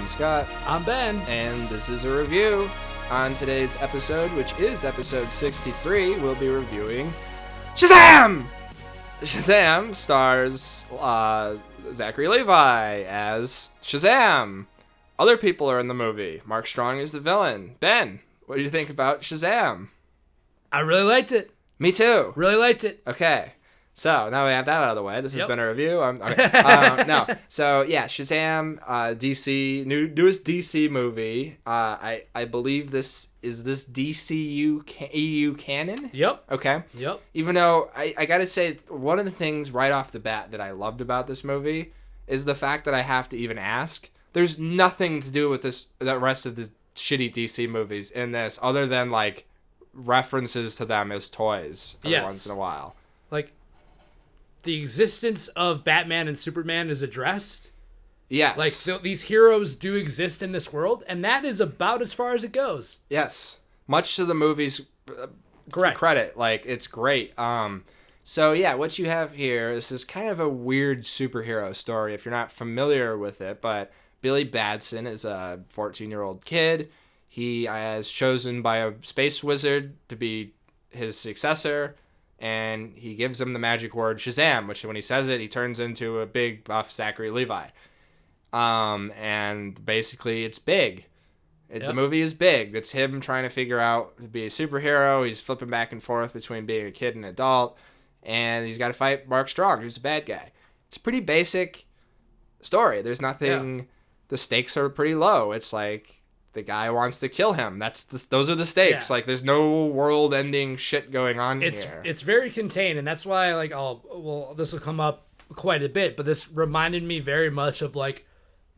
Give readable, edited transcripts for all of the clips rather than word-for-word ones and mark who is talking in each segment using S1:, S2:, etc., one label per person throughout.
S1: I'm Scott.
S2: I'm Ben.
S1: And this is a review. On today's episode, which is episode 63, we'll be reviewing Shazam! Shazam stars Zachary Levi as Shazam. Other people are in the movie. Mark Strong is the villain. Ben, what do you think about Shazam?
S2: I really liked it.
S1: Me too.
S2: Really liked it.
S1: Okay. So, now we have that out of the way. This has been a review. So, yeah, Shazam, DC, newest DC movie. I believe this DCU EU canon?
S2: Yep.
S1: Okay.
S2: Yep.
S1: Even though, I gotta say, one of the things right off the bat that I loved about this movie is the fact that I have to even ask. There's nothing to do with the rest of the shitty DC movies in this, other than, like, references to them as toys every once in a while.
S2: Like, the existence of Batman and Superman is addressed.
S1: Yes.
S2: Like, these heroes do exist in this world, and that is about as far as it goes.
S1: Yes. Much to the movie's
S2: Correct.
S1: credit. Like, it's great. So, yeah, what you have here is kind of a weird superhero story if you're not familiar with it, but Billy Batson is a 14-year-old kid. He is chosen by a space wizard to be his successor, and he gives him the magic word Shazam, which when he says it, he turns into a big buff Zachary Levi. And basically it's big. The movie is big. It's him trying to figure out to be a superhero. He's flipping back and forth between being a kid and an adult, and he's got to fight Mark Strong, who's a bad guy. It's a pretty basic story. There's nothing... Yeah. The stakes are pretty low. It's like the guy wants to kill him. Those are the stakes. Yeah. Like, there's no world-ending shit going on here.
S2: It's very contained, and that's why, like, this will come up quite a bit, but this reminded me very much of, like,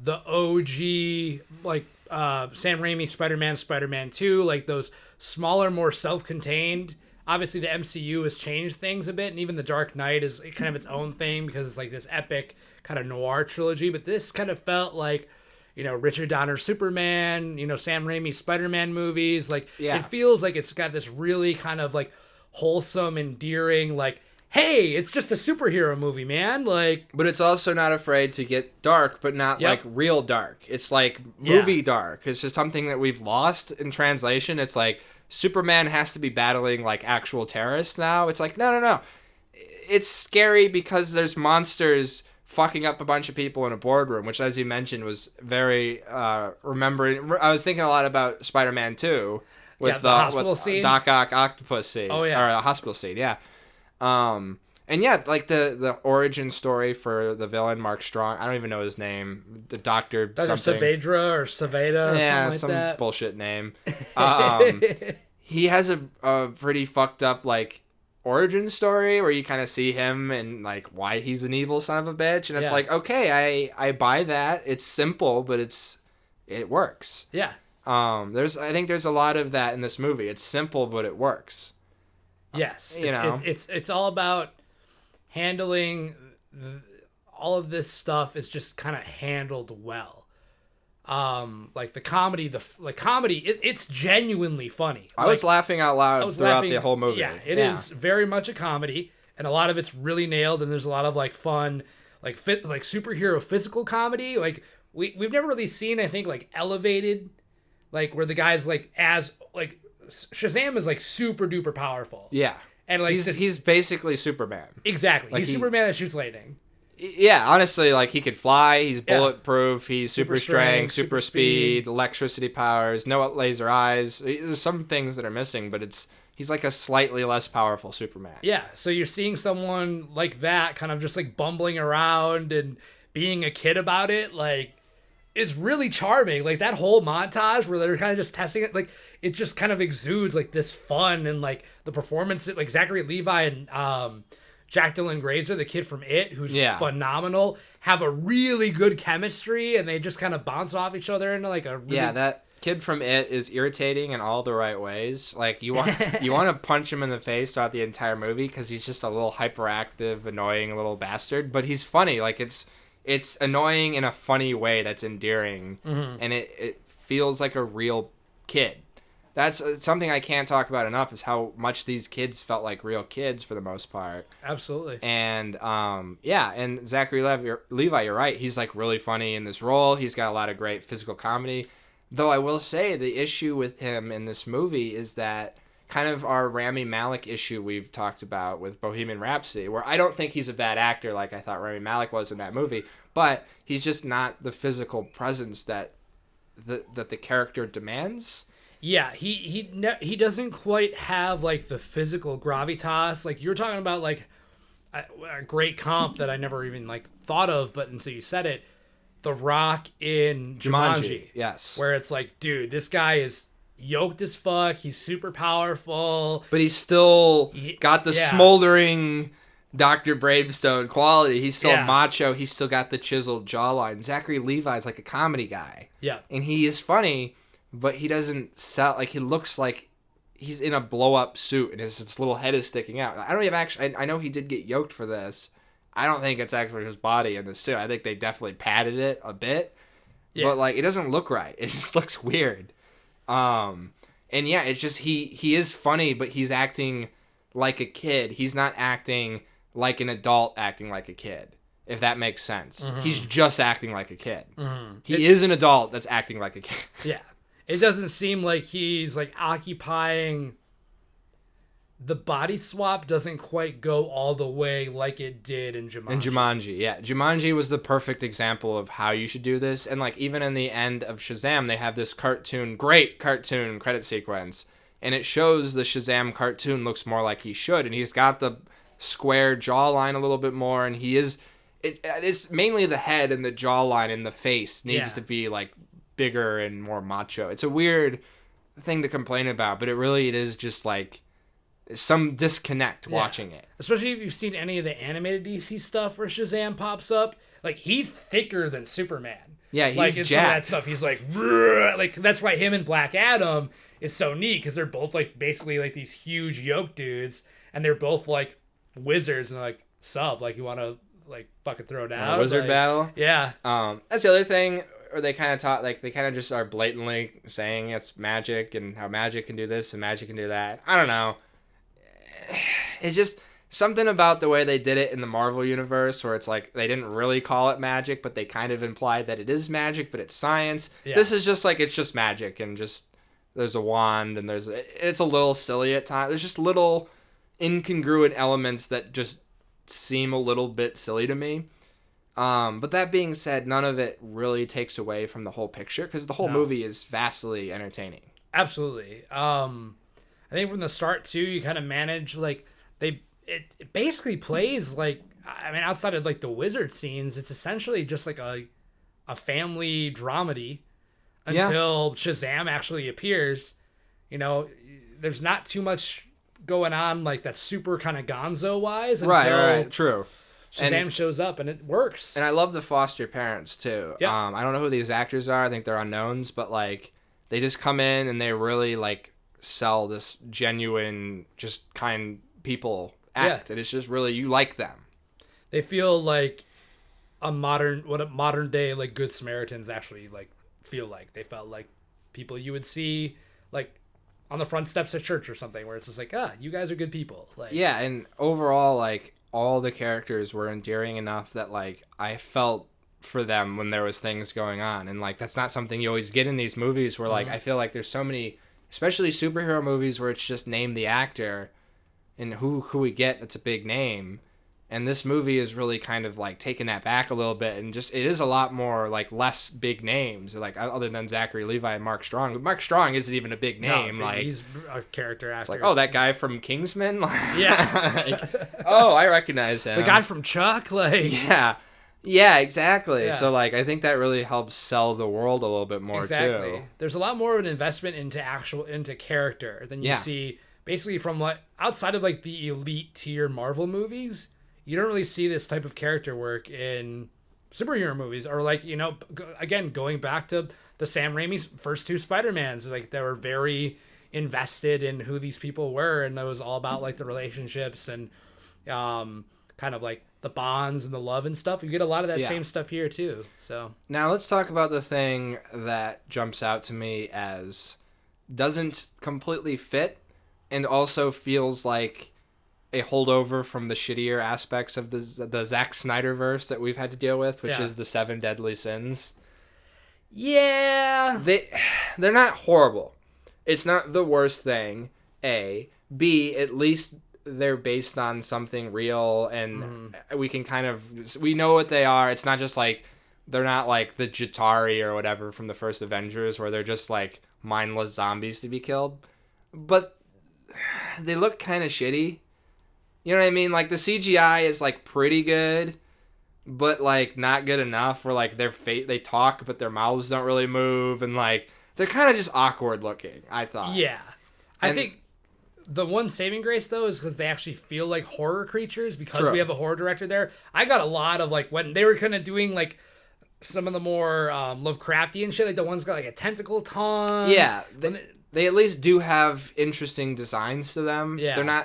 S2: the OG, like, Sam Raimi Spider-Man 2, like, those smaller, more self-contained. Obviously, the MCU has changed things a bit, and even The Dark Knight is kind of its own thing because it's, like, this epic kind of noir trilogy, but this kind of felt like, you know, Richard Donner's Superman, you know, Sam Raimi's Spider-Man movies. Like, It feels like it's got this really kind of, like, wholesome, endearing, like, hey, it's just a superhero movie, man. Like,
S1: but it's also not afraid to get dark, but not like real dark. It's like movie dark. It's just something that we've lost in translation. It's like Superman has to be battling like actual terrorists now. It's like, no. It's scary because there's monsters fucking up a bunch of people in a boardroom, which, as you mentioned, was very remembering. I was thinking a lot about Spider-Man 2 with
S2: the hospital scene,
S1: Doc Ock octopus scene.
S2: Oh yeah,
S1: or a hospital scene. Yeah, and yeah, like the origin story for the villain Mark Strong. I don't even know his name. The Doctor something.
S2: Saavedra or Saveda.
S1: Yeah,
S2: something like that.
S1: Bullshit name. He has a pretty fucked up like origin story where you kind of see him and like why he's an evil son of a bitch, and it's like, okay, I buy that. It's simple, but it works.
S2: Yeah.
S1: I think there's a lot of that in this movie. It's simple, but it works.
S2: Yes. It's all about handling all of this stuff is just kind of handled well. Like the comedy, it's genuinely funny.
S1: I was laughing out loud throughout the whole movie.
S2: Yeah, it is very much a comedy, and a lot of it's really nailed. And there's a lot of like fun, like superhero physical comedy. Like we've never really seen, I think, like elevated, like where the guy's like as like Shazam is like super duper powerful.
S1: Yeah,
S2: and like
S1: he's basically Superman.
S2: Exactly, like he's Superman that shoots lightning.
S1: Yeah, honestly, like, he could fly, he's bulletproof, he's super strength, super speed, electricity powers, no laser eyes. There's some things that are missing, but he's like a slightly less powerful Superman.
S2: Yeah, so you're seeing someone like that kind of just like bumbling around and being a kid about it, like, it's really charming. Like, that whole montage where they're kind of just testing it, like, it just kind of exudes like this fun, and like the performance, like Zachary Levi and Jack Dylan Grazer, the kid from It, who's phenomenal, have a really good chemistry, and they just kind of bounce off each other into like a really...
S1: Yeah, that kid from It is irritating in all the right ways. Like, you want to punch him in the face throughout the entire movie because he's just a little hyperactive, annoying little bastard. But he's funny. Like, it's annoying in a funny way that's endearing, and it feels like a real kid. That's something I can't talk about enough is how much these kids felt like real kids for the most part.
S2: Absolutely.
S1: And and Zachary Levi, you're right. He's like really funny in this role. He's got a lot of great physical comedy. Though I will say the issue with him in this movie is that kind of our Rami Malek issue we've talked about with Bohemian Rhapsody, where I don't think he's a bad actor like I thought Rami Malek was in that movie, but he's just not the physical presence that the character demands.
S2: Yeah, he doesn't quite have like the physical gravitas. Like you're talking about like a great comp that I never even like thought of, but until you said it, The Rock in Jumanji.
S1: Yes.
S2: Where it's like, dude, this guy is yoked as fuck. He's super powerful.
S1: But he's still got the smoldering Dr. Bravestone quality. He's still macho. He's still got the chiseled jawline. Zachary Levi's like a comedy guy.
S2: Yeah.
S1: And he is funny, but he doesn't sell, like, he looks like he's in a blow-up suit and his little head is sticking out. I don't even actually, I know he did get yoked for this. I don't think it's actually his body in the suit. I think they definitely padded it a bit. Yeah. But, like, it doesn't look right. It just looks weird. And yeah, it's just, he is funny, but he's acting like a kid. He's not acting like an adult acting like a kid, if that makes sense. Mm-hmm. He's just acting like a kid. Mm-hmm. He is an adult that's acting like a kid.
S2: Yeah. It doesn't seem like he's, like, occupying... The body swap doesn't quite go all the way like it did in Jumanji. Jumanji was the perfect example of how you should do this. And, like, even in the end of Shazam, they have this great cartoon credit sequence. And it shows the Shazam cartoon looks more like he should. And he's got the square jawline a little bit more. And he is... It's mainly the head and the jawline and the face needs to be, like, bigger and more macho. It's a weird thing to complain about. But it is just, like... some disconnect watching it. Especially if you've seen any of the animated DC stuff where Shazam pops up. Like, he's thicker than Superman.
S1: Yeah, he's
S2: like,
S1: jacked.
S2: Some of that stuff, he's like, that's why him and Black Adam is so neat, because they're both, like, basically, like, these huge yoke dudes, and they're both, like, wizards, and they're like, like, you want to, like, fucking throw down?
S1: Wizard battle?
S2: Yeah.
S1: That's the other thing, or they kind of taught, like, they kind of just are blatantly saying it's magic, and how magic can do this, and magic can do that. I don't know. It's just something about the way they did it in the Marvel universe where it's like they didn't really call it magic, but they kind of implied that it is magic, but it's science. Yeah. This is just like it's just magic and just there's a wand and it's a little silly at times. There's just little incongruent elements that just seem a little bit silly to me. But that being said, none of it really takes away from the whole picture because the whole movie is vastly entertaining.
S2: Absolutely. I think from the start too, you kind of manage like it basically plays like, I mean, outside of like the wizard scenes, it's essentially just like a family dramedy until Shazam actually appears. You know, there's not too much going on like that's super kind of gonzo wise.
S1: Right. True.
S2: Shazam shows up and it works.
S1: And I love the foster parents too. Yep. I don't know who these actors are. I think they're unknowns, but like they just come in and they really like sell this genuine, just kind people act, and it's just really you like them.
S2: They feel like what a modern day like Good Samaritans actually like feel like. They felt like people you would see like on the front steps of church or something, where it's just like, you guys are good people. Like,
S1: yeah, and overall, like all the characters were endearing enough that like I felt for them when there was things going on, and like that's not something you always get in these movies where like I feel like there's so many. Especially superhero movies where it's just name the actor and who we get that's a big name. And this movie is really kind of like taking that back a little bit and just it is a lot more like less big names like other than Zachary Levi and Mark Strong. Mark Strong isn't even a big name.
S2: No,
S1: like
S2: he's a character actor.
S1: It's like, oh, that guy from Kingsman?
S2: Yeah.
S1: Like, oh, I recognize him.
S2: The guy from Chuck? Like
S1: Yeah, exactly.
S2: Yeah.
S1: So, like, I think that really helps sell the world a little bit more,
S2: exactly.
S1: too.
S2: There's a lot more of an investment into character than you see, basically, from, like, outside of, like, the elite tier Marvel movies. You don't really see this type of character work in superhero movies. Or, like, you know, again, going back to the Sam Raimi's first two Spider-Mans. Like, they were very invested in who these people were, and it was all about, like, the relationships and kind of, like, the bonds and the love and stuff. You get a lot of that same stuff here too. So
S1: now let's talk about the thing that jumps out to me as doesn't completely fit, and also feels like a holdover from the shittier aspects of the Zack Snyderverse that we've had to deal with, which is the 7 Deadly Sins.
S2: Yeah.
S1: They're not horrible. It's not the worst thing, A. B, at least they're based on something real, and we can we know what they are. It's not just like, they're not like the Jatari or whatever from the first Avengers, where they're just like mindless zombies to be killed. But they look kind of shitty. You know what I mean? Like, the CGI is like pretty good, but like not good enough. Where like they talk, but their mouths don't really move, and like they're kind of just awkward looking, I thought.
S2: Yeah. I think the one saving grace, though, is because they actually feel like horror creatures, because we have a horror director there. I got a lot of, like, when they were kind of doing, like, some of the more Lovecraftian shit, like the one's got, like, a tentacle tongue.
S1: Yeah. They at least do have interesting designs to them.
S2: Yeah.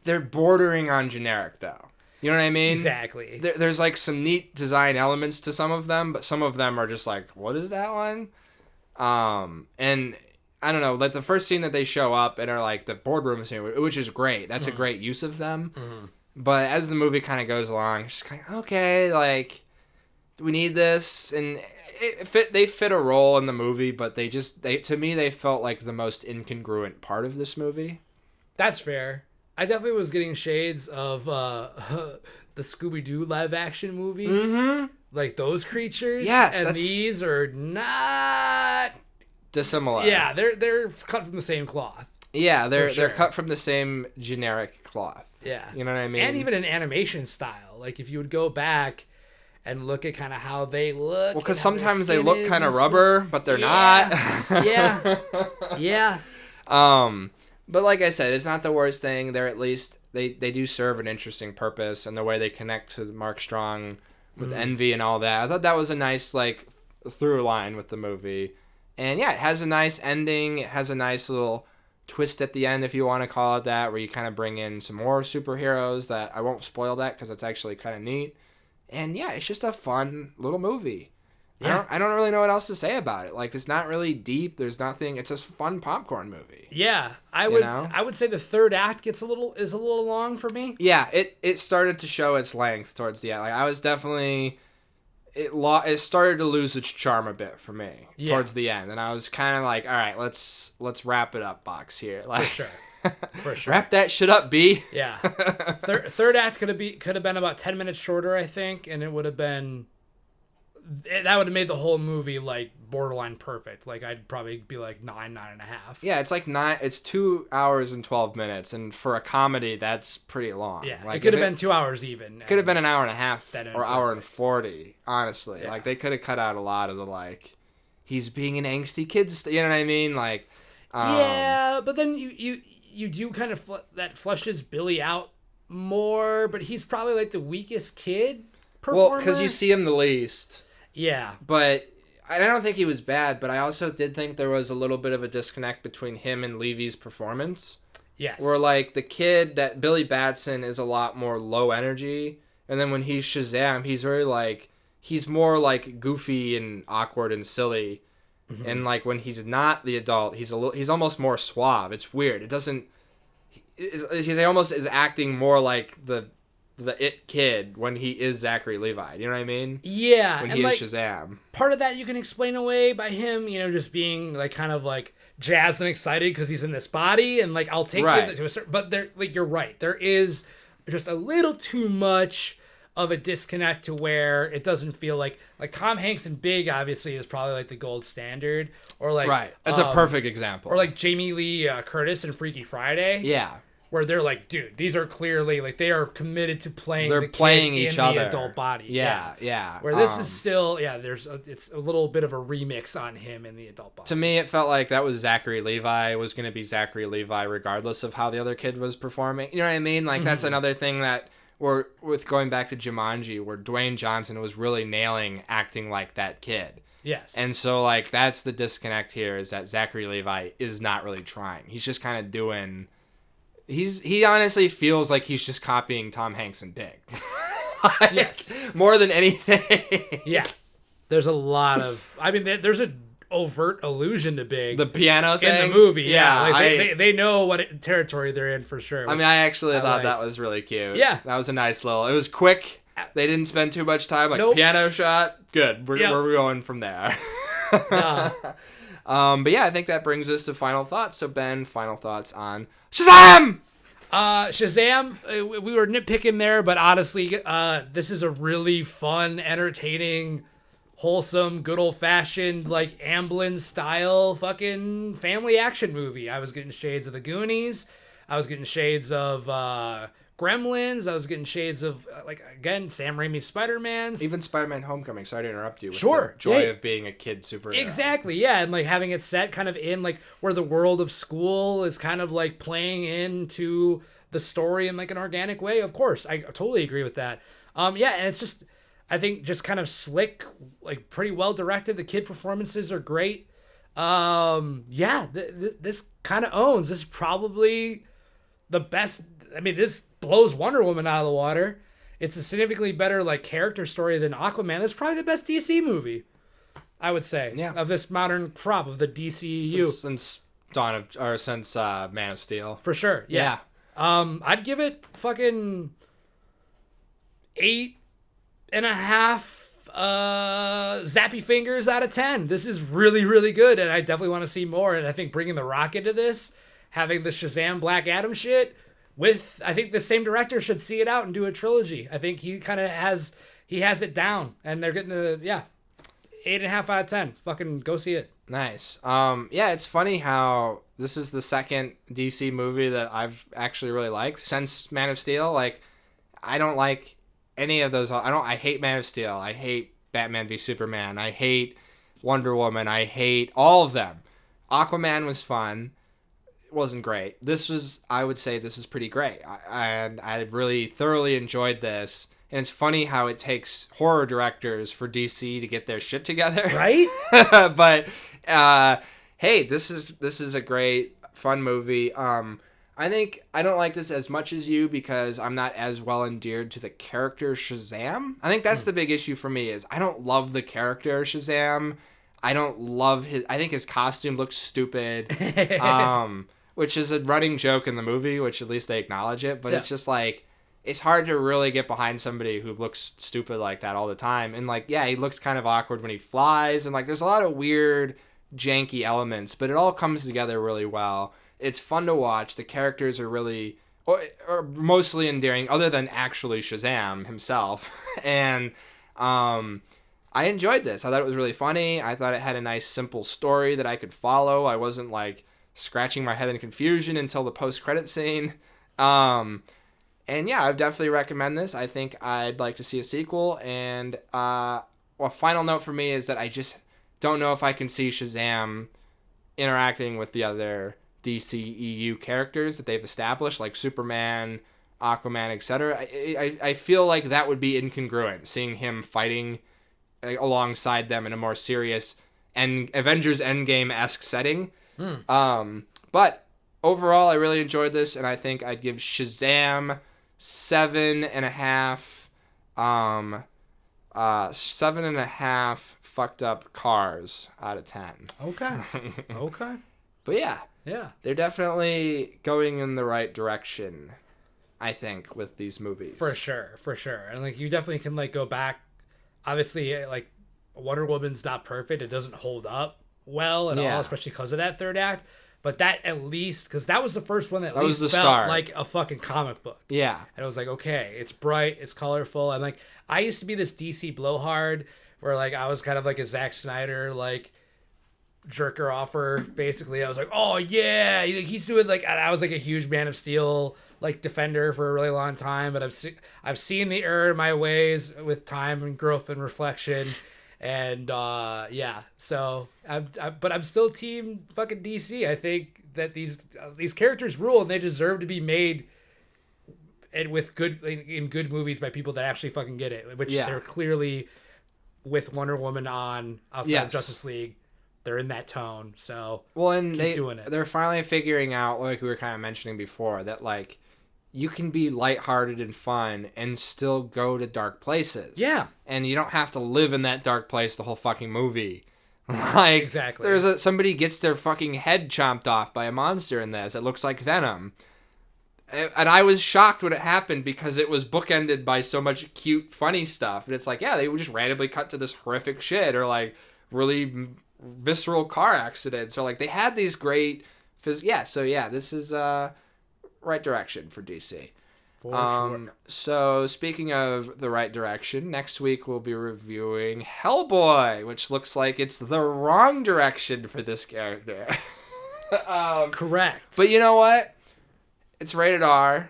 S1: They're bordering on generic, though. You know what I mean?
S2: Exactly.
S1: There's, like, some neat design elements to some of them, but some of them are just like, what is that one? And I don't know, like the first scene that they show up and are like the boardroom scene, which is great. That's a great use of them. But as the movie kind of goes along, it's just kind of, okay, like, do we need this? And they fit a role in the movie, but to me, they felt like the most incongruent part of this movie.
S2: That's fair. I definitely was getting shades of the Scooby-Doo live action movie. Mm-hmm. Like those creatures.
S1: Yes.
S2: And these are not
S1: dissimilar.
S2: Yeah, they're cut from the same cloth.
S1: Yeah, they're cut from the same generic cloth.
S2: Yeah.
S1: You know what I mean?
S2: And even an animation style. Like, if you would go back and look at kind of how they look.
S1: Well, because sometimes they look kind of rubber, but they're not.
S2: Yeah. Yeah.
S1: But like I said, it's not the worst thing. They're at least, they do serve an interesting purpose, and the way they connect to Mark Strong with Envy and all that. I thought that was a nice, like, through line with the movie. And yeah, it has a nice ending. It has a nice little twist at the end, if you want to call it that, where you kind of bring in some more superheroes that I won't spoil that because it's actually kind of neat. And yeah, it's just a fun little movie. Yeah. I don't really know what else to say about it. Like, it's not really deep. There's nothing. It's a fun popcorn movie.
S2: Yeah, I would say the third act is a little long for me.
S1: Yeah, it started to show its length towards the end. Like, I was definitely it started to lose its charm a bit for me towards the end, and I was kind of like, all right, let's wrap it up, box here. Like,
S2: for sure.
S1: Wrap that shit up, B.
S2: Yeah. Third act could have been about 10 minutes shorter, I think, and that would have made the whole movie like borderline perfect. Like, I'd probably be like 9.5.
S1: Yeah, it's like 9. It's 2 hours and 12 minutes, and for a comedy, that's pretty long.
S2: Yeah,
S1: like,
S2: it could have been 2 hours even.
S1: Could have been an hour and a half or hour and 40. Honestly, like, they could have cut out a lot of the, like, he's being an angsty kid. You know what I mean? Like,
S2: yeah, but then you do kind of that fleshes Billy out more, but he's probably like the weakest kid performer.
S1: Well, because you see him the least.
S2: Yeah.
S1: But I don't think he was bad, but I also did think there was a little bit of a disconnect between him and Levy's performance.
S2: Yes.
S1: Where, like, the kid, that Billy Batson is a lot more low energy, and then when he's Shazam, he's very, like, he's more, like, goofy and awkward and silly. Mm-hmm. And, like, when he's not the adult, he's almost more suave. It's weird. It doesn't... He almost is acting more like the it kid when he is Zachary Levi. You know what I mean?
S2: Yeah.
S1: When he is Shazam.
S2: Part of that you can explain away by him, just being, like, kind of, like, jazzed and excited because he's in this body, and, like, I'll take him to a certain... But, like, you're right. There is just a little too much of a disconnect to where it doesn't feel like Tom Hanks in Big obviously is probably like the gold standard, or like
S1: that's a perfect example,
S2: or like Jamie Lee Curtis in Freaky Friday, where they're like, dude, these are clearly like they are committed to playing the kid
S1: each
S2: in
S1: other.
S2: The adult body,
S1: yeah.
S2: Where this is still it's a little bit of a remix on him in the adult body.
S1: To me, it felt like that was Zachary Levi. It was going to be Zachary Levi regardless of how the other kid was performing. You know what I mean? Like, that's another thing that. Or with going back to Jumanji, where Dwayne Johnson was really nailing acting like that kid.
S2: Yes.
S1: And so, like, that's the disconnect here, is that Zachary Levi is not really trying. He's just kind of doing... He honestly feels like he's just copying Tom Hanks in Big.
S2: Yes.
S1: More than anything.
S2: Yeah. There's a lot of... I mean, there's a overt allusion to Big.
S1: The piano thing?
S2: In the movie, yeah.
S1: Yeah,
S2: Like they know what territory they're in for sure.
S1: I mean, I actually thought that was really cute.
S2: Yeah.
S1: That was a nice little... It was quick. They didn't spend too much time. Like,
S2: nope.
S1: Piano shot, good. We're going from there.
S2: Nah.
S1: But yeah, I think that brings us to final thoughts. So, Ben, final thoughts on Shazam!
S2: Shazam, we were nitpicking there, but honestly, this is a really fun, entertaining, wholesome, good old-fashioned, like, Amblin style fucking family action movie. I was getting shades of the Goonies. I was getting shades of Gremlins. I was getting shades of, like, again, Sam Raimi's Spider-Man's.
S1: Even Spider-Man Homecoming. Sorry to interrupt you. With
S2: Sure.
S1: the joy of being a kid superhero.
S2: Exactly, yeah. And, like, having it set kind of in, like, where the world of school is kind of, like, playing into the story in, like, an organic way. Of course. I totally agree with that. Yeah, and it's just, I think, just kind of slick, like, pretty well directed. The kid performances are great. Yeah, this kind of owns. This is probably the best. I mean, this blows Wonder Woman out of the water. It's a significantly better, like, character story than Aquaman. It's probably the best DC movie, I would say.
S1: Yeah.
S2: Of this modern crop of the DCEU.
S1: Since Man of Steel.
S2: For sure. Yeah. I'd give it fucking 8.5 zappy fingers out of 10. This is really, really good, and I definitely want to see more. And I think bringing The Rock into this, having the Shazam Black Adam shit, I think the same director should see it out and do a trilogy. I think he kind of has it down, and they're getting 8.5 out of 10. Fucking go see it.
S1: Nice. Yeah, it's funny how this is the second DC movie that I've actually really liked since Man of Steel. Like, I don't like any of those. I hate Man of Steel. I hate Batman v Superman. I hate Wonder Woman. I hate all of them. Aquaman was fun. It wasn't great. I would say this was pretty great. And I really thoroughly enjoyed this. And it's funny how it takes horror directors for DC to get their shit together.
S2: Right?
S1: But hey, this is a great, fun movie. I think I don't like this as much as you because I'm not as well endeared to the character Shazam. I think that's the big issue for me is I don't love the character Shazam. I don't love I think his costume looks stupid. Which is a running joke in the movie, which at least they acknowledge it. But It's just like, it's hard to really get behind somebody who looks stupid like that all the time. And like, yeah, he looks kind of awkward when he flies. And like, there's a lot of weird, janky elements, but it all comes together really well. It's fun to watch. The characters are really, or mostly endearing, other than actually Shazam himself. And I enjoyed this. I thought it was really funny. I thought it had a nice, simple story that I could follow. I wasn't like scratching my head in confusion until the post-credit scene. And yeah, I would definitely recommend this. I think I'd like to see a sequel. And a final note for me is that I just don't know if I can see Shazam interacting with the other DCEU characters that they've established, like Superman, Aquaman, etc. I feel like that would be incongruent, seeing him fighting alongside them in a more serious and Avengers Endgame-esque setting. But overall, I really enjoyed this, and I think I'd give Shazam 7.5. 7.5 fucked up cars out of 10.
S2: Okay. Okay.
S1: But yeah, they're definitely going in the right direction, I think, with these movies.
S2: For sure. And like, you definitely can like go back. Obviously, like, Wonder Woman's not perfect. It doesn't hold up well at all, especially because of that third act. But that at least, because that was the first one that at least felt
S1: start.
S2: like a fucking comic book. Yeah. And it was like, okay, it's bright, it's colorful. And like, I used to be this DC blowhard where like I was kind of like a Zack Snyder, like, jerker offer, basically. I was like, oh yeah, he's doing like, I was like a huge Man of Steel, like, defender for a really long time. But I've seen the error in my ways with time and growth and reflection. And yeah, so I'm still team fucking DC. I think that these characters rule, and they deserve to be made and with in good movies by people that actually fucking get it. Which they're clearly with Wonder Woman on outside of Justice League. They're in that tone. So
S1: and
S2: keep doing it.
S1: They're finally figuring out, like we were kind of mentioning before, that like you can be lighthearted and fun and still go to dark places. Yeah. And you don't have to live in that dark place the whole fucking movie. Like,
S2: exactly.
S1: somebody gets their fucking head chomped off by a monster in this. It looks like Venom. And I was shocked when it happened because it was bookended by so much cute, funny stuff. And it's like, yeah, they would just randomly cut to this horrific shit or like really visceral car accidents. So like they had these great, this is right direction for DC.
S2: For sure.
S1: So speaking of the right direction, next week we'll be reviewing Hellboy, which looks like it's the wrong direction for this character.
S2: Correct.
S1: But you know what? It's rated R.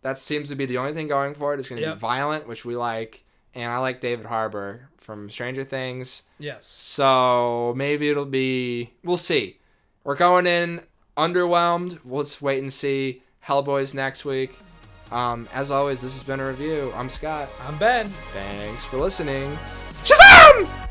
S1: That seems to be the only thing going for it. It's going to be violent, which we like. And I like David Harbour from Stranger Things.
S2: Yes.
S1: So maybe it'll be... We'll see. We're going in underwhelmed. Let's wait and see. Hellboy's next week. As always, this has been a review. I'm Scott.
S2: I'm Ben.
S1: Thanks for listening. Shazam!